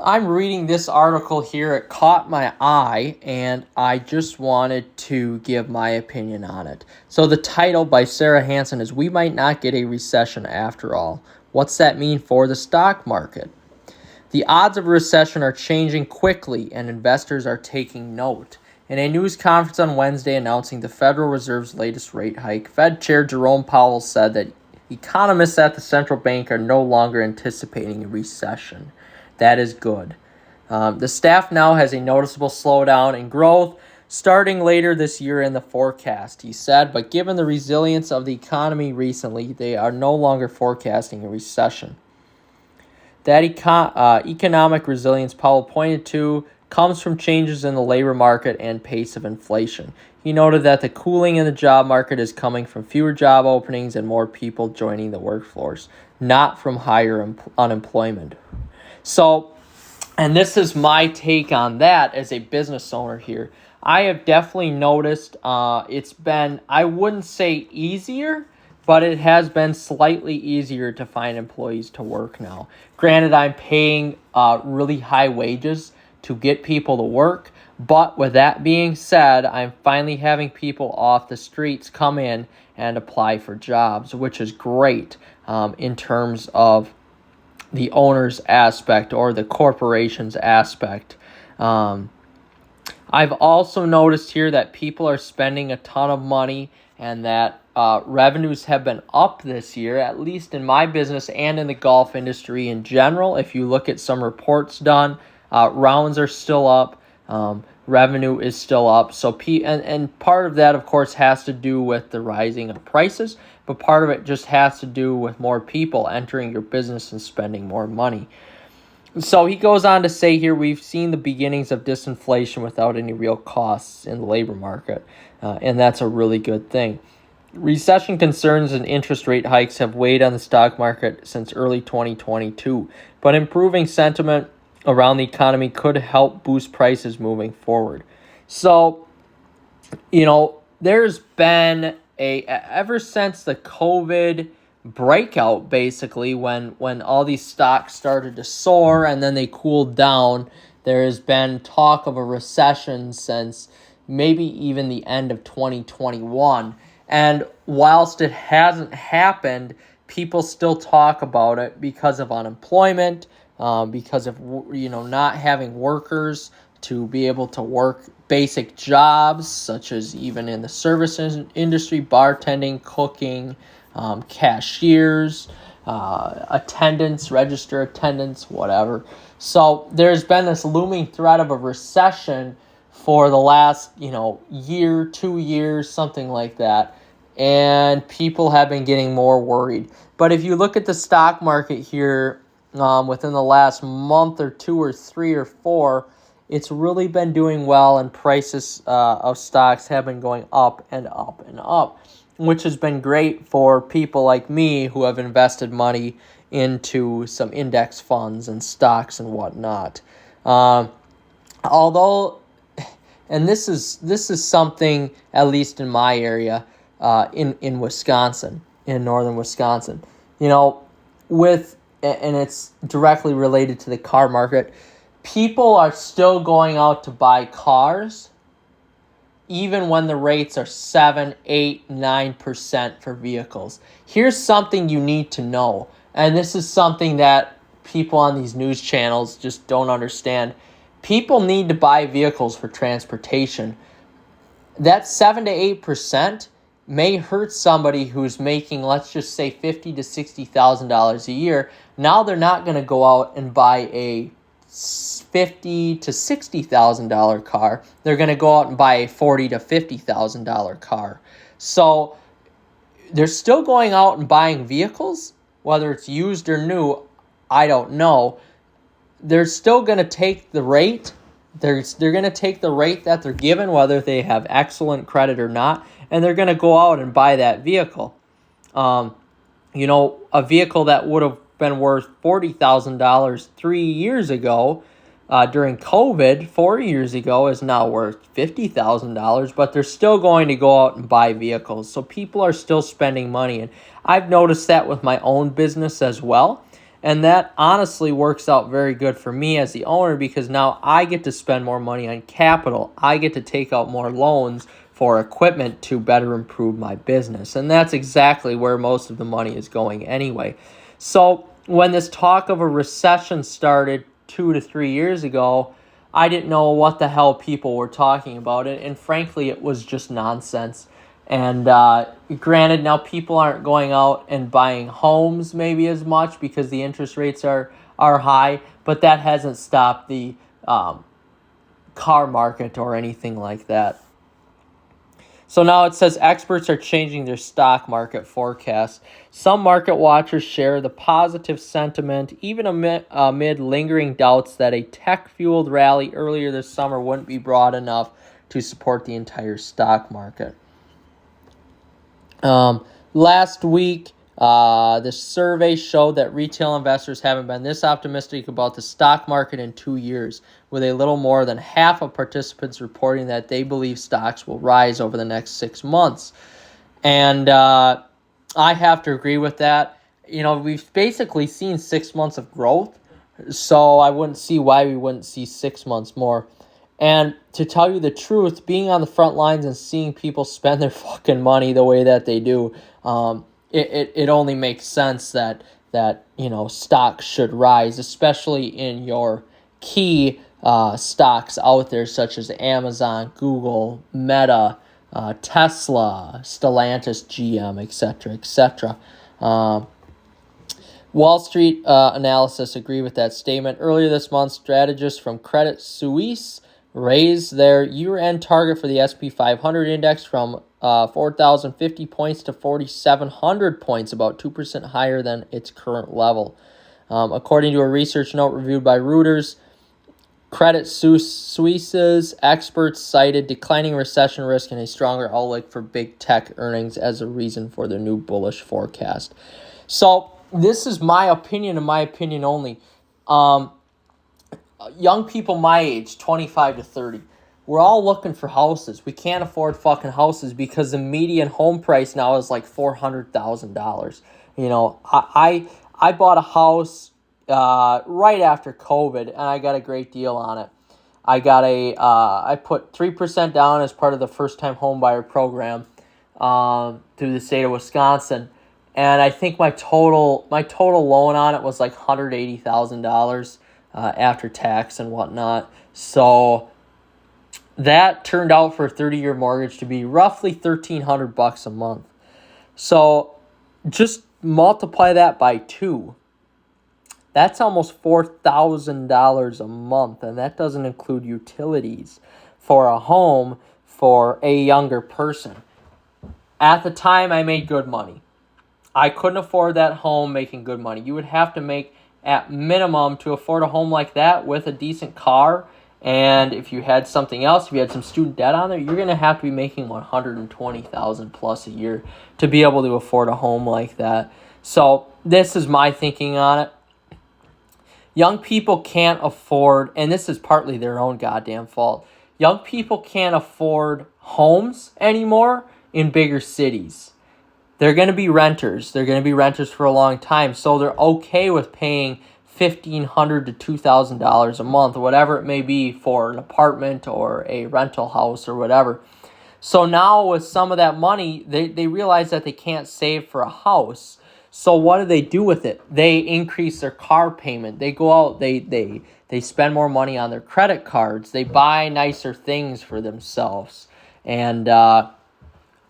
I'm reading this article here. It caught my eye, and I just wanted to give my opinion on it. So, the title by Sarah Hansen is "We Might Not Get a Recession After All." What's that mean for the stock market? The odds of a recession are changing quickly, and investors are taking note. In a news conference on Wednesday announcing the Federal Reserve's latest rate hike, Fed Chair Jerome Powell said that economists at the central bank are no longer anticipating a recession. That is good. The staff now has a noticeable slowdown in growth starting later this year in the forecast, he said, but given the resilience of the economy recently, they are no longer forecasting a recession. That economic resilience Powell pointed to comes from changes in the labor market and pace of inflation. He noted that the cooling in the job market is coming from fewer job openings and more people joining the workforce, not from higher unemployment. So, and this is my take on that as a business owner here. I have definitely noticed it's been, I wouldn't say easier, but it has been slightly easier to find employees to work now. Granted, I'm paying really high wages to get people to work, but with that being said, I'm finally having people off the streets come in and apply for jobs, which is great in terms of the owner's aspect or the corporation's aspect. I've also noticed here that people are spending a ton of money and that revenues have been up this year, at least in my business and in the golf industry in general. If you look at some reports done, rounds are still up. Revenue is still up. So and part of that, of course, has to do with the rising of prices, but part of it just has to do with more people entering your business and spending more money. So he goes on to say here, we've seen the beginnings of disinflation without any real costs in the labor market, and that's a really good thing. Recession concerns and interest rate hikes have weighed on the stock market since early 2022, but improving sentiment around the economy could help boost prices moving forward. So, there's been ever since the COVID breakout, basically, when all these stocks started to soar and then they cooled down, there has been talk of a recession since maybe even the end of 2021. And whilst it hasn't happened, people still talk about it because of unemployment, because of not having workers to be able to work basic jobs, such as even in the services industry, bartending, cooking, cashiers, attendants, register attendants, whatever. So there's been this looming threat of a recession for the last, year, 2 years, something like that. And people have been getting more worried. But if you look at the stock market here, within the last month or 2 or 3 or 4, it's really been doing well, and prices of stocks have been going up and up and up, which has been great for people like me who have invested money into some index funds and stocks and whatnot. Although, and this is something, at least in my area, in Wisconsin, in northern Wisconsin, and it's directly related to the car market. People are still going out to buy cars, even when the rates are 7, 8, 9% for vehicles. Here's something you need to know, and this is something that people on these news channels just don't understand. People need to buy vehicles for transportation. That 7 to 8% may hurt somebody who's making, let's just say, $50,000 to $60,000 a year. Now they're not going to go out and buy a $50,000 to $60,000 car. They're going to go out and buy a $40,000 to $50,000 car. So they're still going out and buying vehicles, whether it's used or new. I don't know. They're still going to take the rate. They're going to take the rate that they're given, whether they have excellent credit or not, and they're going to go out and buy that vehicle. A vehicle that would have been worth $40,000 3 years ago during COVID, 4 years ago, is now worth $50,000, but they're still going to go out and buy vehicles. So people are still spending money, and I've noticed that with my own business as well. And that honestly works out very good for me as the owner, because now I get to spend more money on capital. I get to take out more loans for equipment to better improve my business. And that's exactly where most of the money is going anyway. So when this talk of a recession started 2 to 3 years ago, I didn't know what the hell people were talking about it. And frankly, it was just nonsense. And granted, now people aren't going out and buying homes maybe as much because the interest rates are high, but that hasn't stopped the car market or anything like that. So now it says experts are changing their stock market forecast. Some market watchers share the positive sentiment, even amid lingering doubts that a tech-fueled rally earlier this summer wouldn't be broad enough to support the entire stock market. Last week, the survey showed that retail investors haven't been this optimistic about the stock market in 2 years, with a little more than half of participants reporting that they believe stocks will rise over the next 6 months. And I have to agree with that. We've basically seen 6 months of growth, so I wouldn't see why we wouldn't see 6 months more. And to tell you the truth, being on the front lines and seeing people spend their fucking money the way that they do, it only makes sense that stocks should rise, especially in your key stocks out there, such as Amazon, Google, Meta, Tesla, Stellantis, GM, etc., etc. Wall Street analysis agree with that statement. Earlier this month, strategists from Credit Suisse raised their year-end target for the S&P 500 index from 4,050 points to 4,700 points, about 2% higher than its current level. According to a research note reviewed by Reuters, Credit Suisse's experts cited declining recession risk and a stronger outlook for big tech earnings as a reason for their new bullish forecast. So this is my opinion and my opinion only. Young people my age, 25 to 30, we're all looking for houses. We can't afford fucking houses because the median home price now is like $400,000. I bought a house right after COVID, and I got a great deal on it. I put 3% down as part of the first time home buyer program through the state of Wisconsin, and I think my total loan on it was like $180,000 after tax and whatnot. So that turned out for a 30-year mortgage to be roughly $1,300 a month. So just multiply that by 2. That's almost $4,000 a month, and that doesn't include utilities for a home for a younger person. At the time, I made good money. I couldn't afford that home making good money. You would have to make, at minimum, to afford a home like that with a decent car, and if you had something else, if you had some student debt on there, you're going to have to be making $120,000 plus a year to be able to afford a home like that. So this is my thinking on it. Young people can't afford, and this is partly their own goddamn fault, young people can't afford homes anymore in bigger cities. They're going to be renters. They're going to be renters for a long time, so they're okay with paying $1,500 to $2,000 a month, whatever it may be, for an apartment or a rental house or whatever. So now with some of that money, they realize that they can't save for a house. So what do with it? They increase their car payment. They go out, they spend more money on their credit cards. They buy nicer things for themselves. And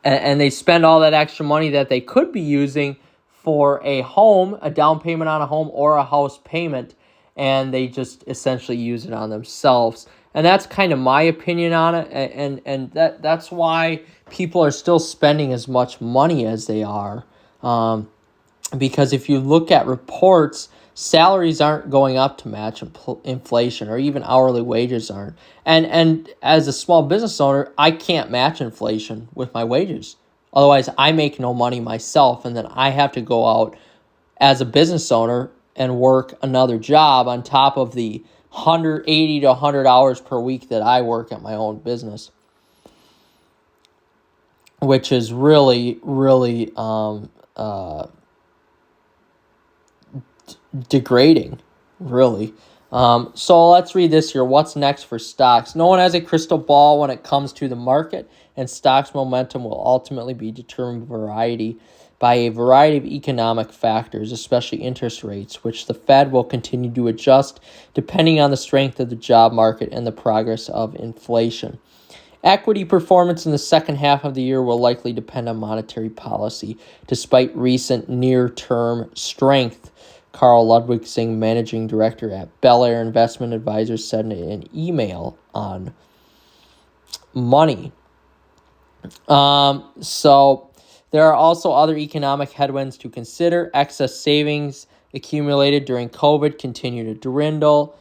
they spend all that extra money that they could be using for a home, a down payment on a home or a house payment, and they just essentially use it on themselves. And that's kind of my opinion on it, and that's why people are still spending as much money as they are. Because if you look at reports, salaries aren't going up to match inflation, or even hourly wages aren't. And as a small business owner, I can't match inflation with my wages. Otherwise, I make no money myself, and then I have to go out as a business owner and work another job on top of the 180 to 100 hours per week that I work at my own business, which is really, really degrading, really. So let's read this here. What's next for stocks? No one has a crystal ball when it comes to the market, and stocks momentum will ultimately be determined by a variety of economic factors, especially interest rates, which the Fed will continue to adjust depending on the strength of the job market and the progress of inflation. Equity performance in the second half of the year will likely depend on monetary policy, despite recent near-term strength. Carl Ludwigsing, managing director at Bel Air Investment Advisors, said in an email on Money. So there are also other economic headwinds to consider. Excess savings accumulated during COVID continue to dwindle.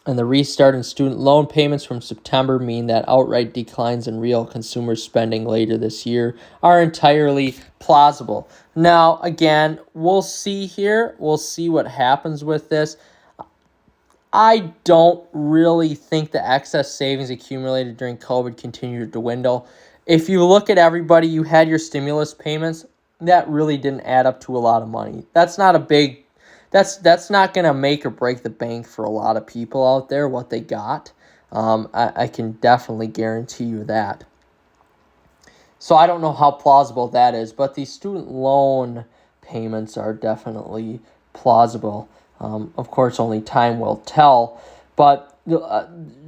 And the restart in student loan payments from September mean that outright declines in real consumer spending later this year are entirely plausible. Now, again, we'll see here. We'll see what happens with this. I don't really think the excess savings accumulated during COVID continue to dwindle. If you look at everybody, you had your stimulus payments. That really didn't add up to a lot of money. That's not going to make or break the bank for a lot of people out there, what they got. I can definitely guarantee you that. So I don't know how plausible that is, but the student loan payments are definitely plausible. Of course, only time will tell. But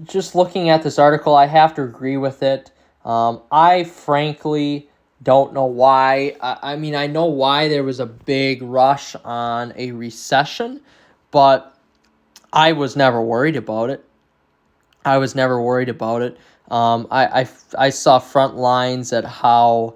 just looking at this article, I have to agree with it. I frankly don't know why. I mean, I know why there was a big rush on a recession, but I was never worried about it. I saw front lines at how,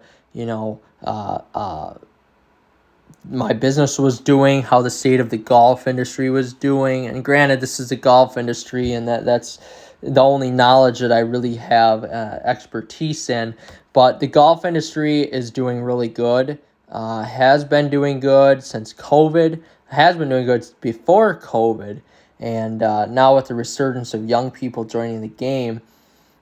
my business was doing, how the state of the golf industry was doing. And granted, this is the golf industry, and that's the only knowledge that I really have expertise in. But the golf industry is doing really good, has been doing good since COVID, has been doing good before COVID. And now with the resurgence of young people joining the game,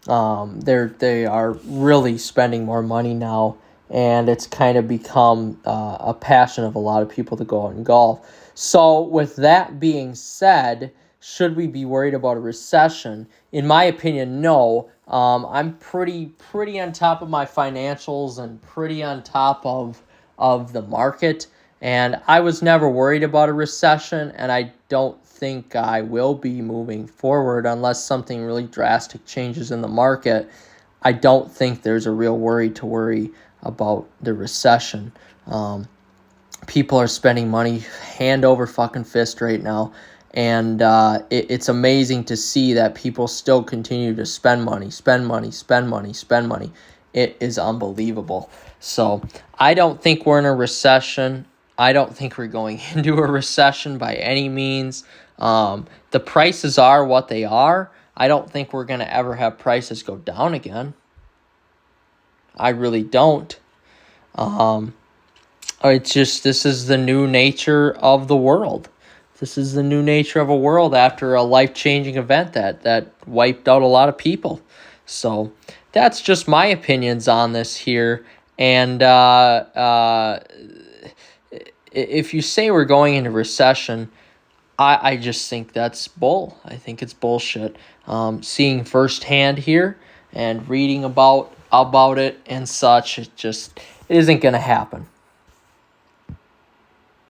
they are really spending more money now. And it's kind of become a passion of a lot of people to go out and golf. So with that being said, should we be worried about a recession? In my opinion, no. I'm pretty on top of my financials and pretty on top of the market. And I was never worried about a recession, and I don't think I will be moving forward unless something really drastic changes in the market. I don't think there's a real worry about the recession. People are spending money hand over fucking fist right now, and it's amazing to see that people still continue to spend money. It is unbelievable. So I don't think we're in a recession. I don't think we're going into a recession by any means. The prices are what they are. I don't think we're going to ever have prices go down again. I really don't. It's just, this is the new nature of the world. This is the new nature of a world after a life-changing event that wiped out a lot of people. So that's just my opinions on this here. And if you say we're going into recession, I just think that's bull. I think it's bullshit. Seeing firsthand here and reading about it and such, it isn't going to happen.